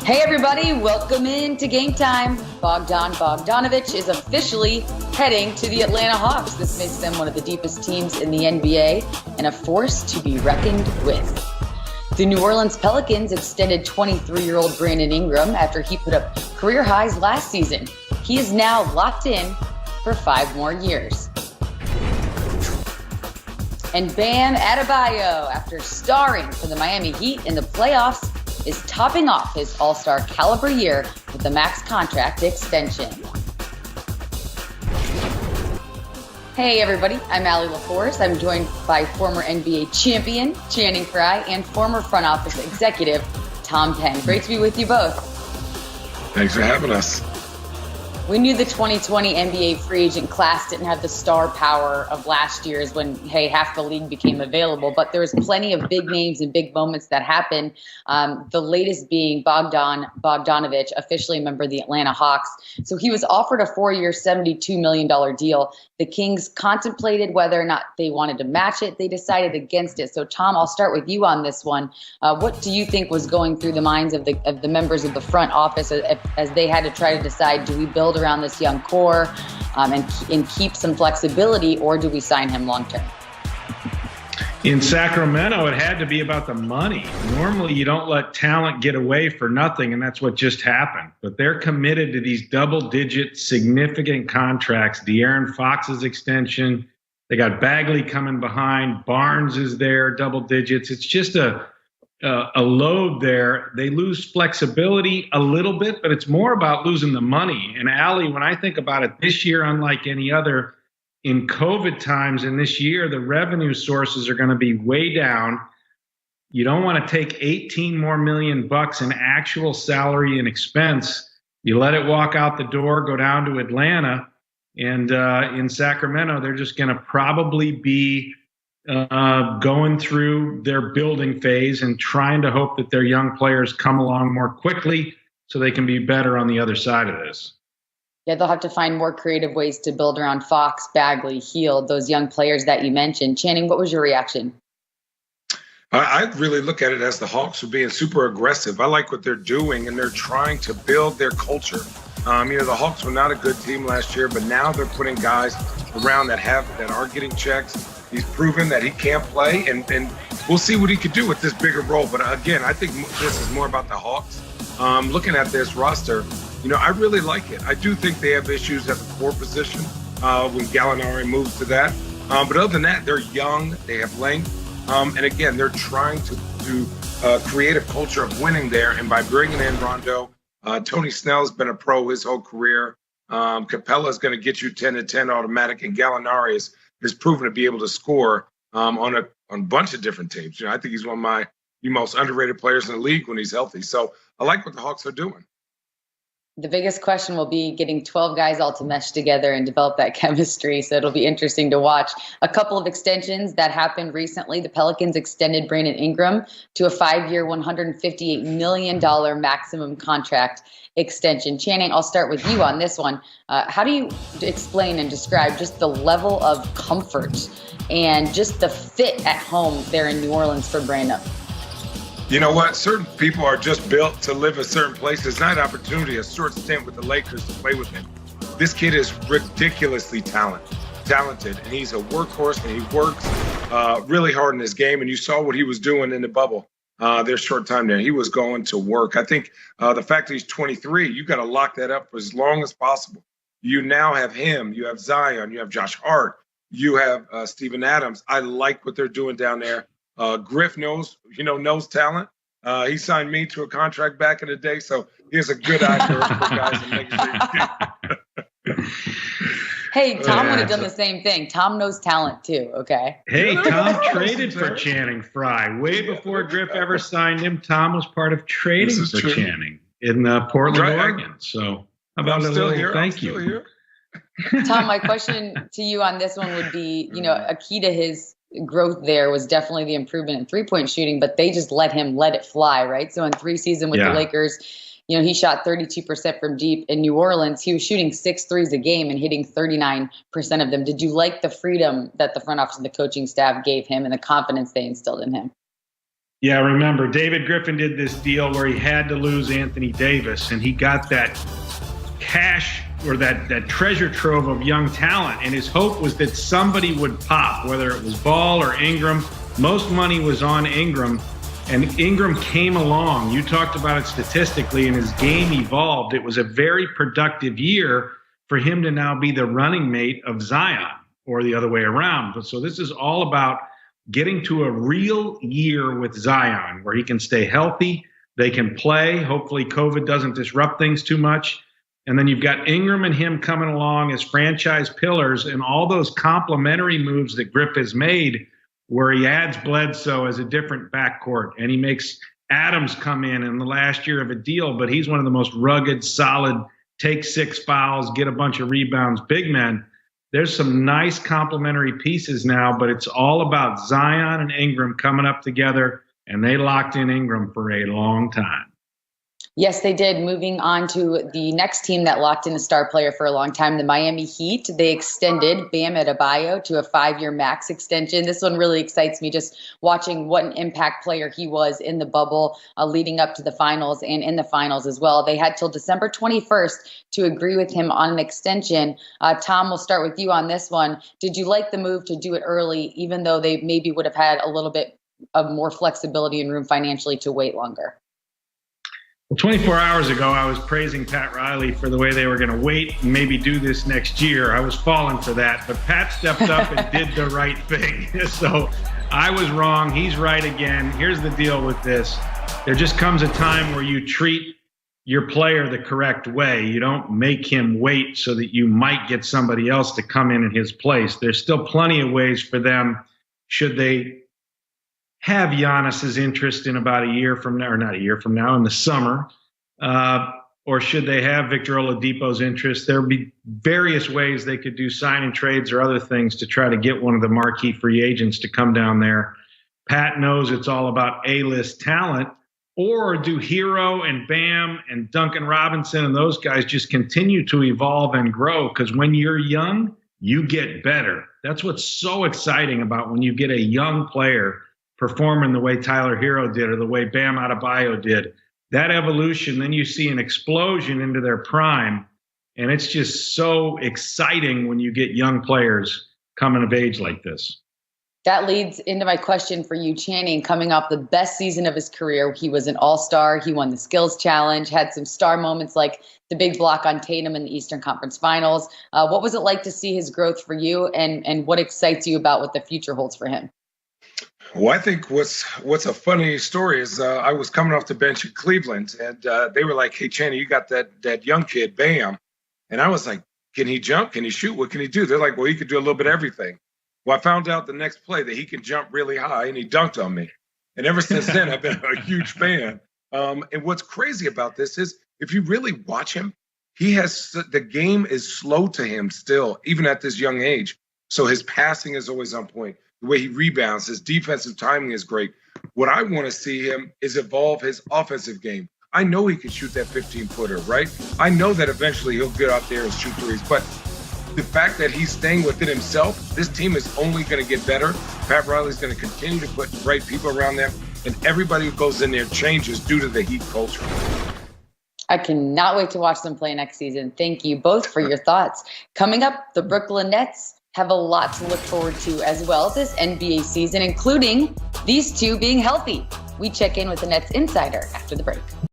Hey everybody, welcome into Game Time. Bogdan Bogdanovic is officially heading to the Atlanta Hawks. This makes them one of the deepest teams in the NBA and a force to be reckoned with. The New Orleans Pelicans extended 23-year-old Brandon Ingram after he put up career highs last season. He is now locked in for 5 more years. And Bam Adebayo, after starring for the Miami Heat in the playoffs, is topping off his all-star caliber year with a max contract extension. Hey everybody, I'm Allie LaForce. I'm joined by former NBA champion Channing Frye and former front office executive Tom Penn. Great to be with you both. Thanks for having us. We knew the 2020 NBA free agent class didn't have the star power of last year's when, half the league became available, but there was plenty of big names and big moments that happened. The latest being Bogdan Bogdanovic, officially a member of the Atlanta Hawks. So he was offered a 4-year, $72 million deal. The Kings contemplated whether or not they wanted to match it. They decided against it. So Tom, I'll start with you on this one. What do you think was going through the minds of the members of the front office as they had to try to decide, do we build around this young core and keep some flexibility, or do we sign him long term? In Sacramento, it had to be about the money. Normally, you don't let talent get away for nothing, and that's what just happened. But they're committed to these double-digit, significant contracts. De'Aaron Fox's extension. They got Bagley coming behind. Barnes is there, double digits. It's just a load there. They lose flexibility a little bit, but it's more about losing the money. And Allie, when I think about it this year, unlike any other, in COVID times and this year, the revenue sources are going to be way down. You don't want to take $18 more million in actual salary and expense. You let it walk out the door, go down to Atlanta, and in Sacramento, they're just going to probably be going through their building phase and trying to hope that their young players come along more quickly so they can be better on the other side of this. Yeah, they'll have to find more creative ways to build around Fox, Bagley, Hield, those young players that you mentioned. Channing, what was your reaction? I really look at it as the Hawks are being super aggressive. I like what they're doing, and they're trying to build their culture. The Hawks were not a good team last year, but now they're putting guys around that are getting checks. He's proven that he can play, and we'll see what he could do with this bigger role. But again, I think this is more about the Hawks. Looking at this roster, I really like it. I do think they have issues at the 4 position when Gallinari moves to that. But other than that, they're young, they have length. And again, they're trying to create a culture of winning there. And by bringing in Rondo, Tony Snell's been a pro his whole career. Capella's going to get you 10-10 automatic, and Gallinari is proven to be able to score on a bunch of different teams. I think he's one of the most underrated players in the league when he's healthy. So I like what the Hawks are doing. The biggest question will be getting 12 guys all to mesh together and develop that chemistry. So it'll be interesting to watch. A couple of extensions that happened recently. The Pelicans extended Brandon Ingram to a 5-year, $158 million maximum contract extension. Channing, I'll start with you on this one. How do you explain and describe just the level of comfort and just the fit at home there in New Orleans for Brandon? You know what? Certain people are just built to live a certain place. There's not an opportunity, a short stint with the Lakers to play with him. This kid is ridiculously talented, and he's a workhorse, and he works really hard in his game. And you saw what he was doing in the bubble. Their short time there, he was going to work. I think the fact that he's 23, you got to lock that up for as long as possible. You now have him, you have Zion, you have Josh Hart, you have Steven Adams. I like what they're doing down there. Griff knows talent. He signed me to a contract back in the day, so he has a good eye for guys and making sure. Hey, Tom would have done the same thing. Tom knows talent too, okay? Hey, Tom traded for Channing Frye. Way before Griff ever signed him, Tom was part of trading for Channing in Portland, Oregon. So how about a little thank you? Tom, my question to you on this one would be, a key to his growth there was definitely the improvement in three-point shooting, but they just let it fly, right? So in 3 seasons with the Lakers, he shot 32% from deep. In New Orleans, he was shooting 6 threes a game and hitting 39% of them. Did you like the freedom that the front office and the coaching staff gave him and the confidence they instilled in him? Yeah, remember, David Griffin did this deal where he had to lose Anthony Davis, and he got that cash or that treasure trove of young talent. And his hope was that somebody would pop, whether it was Ball or Ingram. Most money was on Ingram, and Ingram came along. You talked about it statistically, and his game evolved. It was a very productive year for him to now be the running mate of Zion, or the other way around. So this is all about getting to a real year with Zion where he can stay healthy, they can play. Hopefully COVID doesn't disrupt things too much. And then you've got Ingram and him coming along as franchise pillars, and all those complementary moves that Griff has made where he adds Bledsoe as a different backcourt, and he makes Adams come in the last year of a deal, but he's one of the most rugged, solid, take 6 fouls, get a bunch of rebounds, big men. There's some nice complementary pieces now, but it's all about Zion and Ingram coming up together, and they locked in Ingram for a long time. Yes, they did. Moving on to the next team that locked in a star player for a long time, the Miami Heat. They extended Bam Adebayo to a 5-year max extension. This one really excites me, just watching what an impact player he was in the bubble leading up to the finals and in the finals as well. They had till December 21st to agree with him on an extension. Tom, we'll start with you on this one. Did you like the move to do it early, even though they maybe would have had a little bit of more flexibility and room financially to wait longer? Well, 24 hours ago, I was praising Pat Riley for the way they were going to wait and maybe do this next year. I was falling for that, but Pat stepped up and did the right thing. So I was wrong. He's right again. Here's the deal with this. There just comes a time where you treat your player the correct way. You don't make him wait so that you might get somebody else to come in his place. There's still plenty of ways for them, should they have Giannis's interest in about a year from now, or not a year from now, in the summer, or should they have Victor Oladipo's interest? There would be various ways they could do signing trades or other things to try to get one of the marquee free agents to come down there. Pat knows it's all about A-list talent. Or do Hero and Bam and Duncan Robinson and those guys just continue to evolve and grow? Because when you're young, you get better. That's what's so exciting about when you get a young player performing the way Tyler Hero did or the way Bam Adebayo did. That evolution, then you see an explosion into their prime, and it's just so exciting when you get young players coming of age like this. That leads into my question for you, Channing. Coming off the best season of his career, he was an all-star. He won the skills challenge, had some star moments like the big block on Tatum in the Eastern Conference Finals. What was it like to see his growth for you, and what excites you about what the future holds for him? Well, I think what's a funny story is I was coming off the bench at Cleveland, and they were like, "Hey, Channing, you got that young kid, Bam," and I was like, "Can he jump? Can he shoot? What can he do?" They're like, "Well, he could do a little bit of everything." Well, I found out the next play that he can jump really high, and he dunked on me. And ever since then, I've been a huge fan. And what's crazy about this is if you really watch him, the game is slow to him still, even at this young age. So his passing is always on point. The way he rebounds, his defensive timing is great. What I want to see him is evolve his offensive game. I know he can shoot that 15-footer, right? I know that eventually he'll get out there and shoot threes, but the fact that he's staying within himself, this team is only going to get better. Pat Riley's going to continue to put the right people around them, and everybody who goes in there changes due to the Heat culture. I cannot wait to watch them play next season. Thank you both for your thoughts. Coming up, the Brooklyn Nets have a lot to look forward to as well this NBA season, including these two being healthy. We check in with the Nets insider after the break.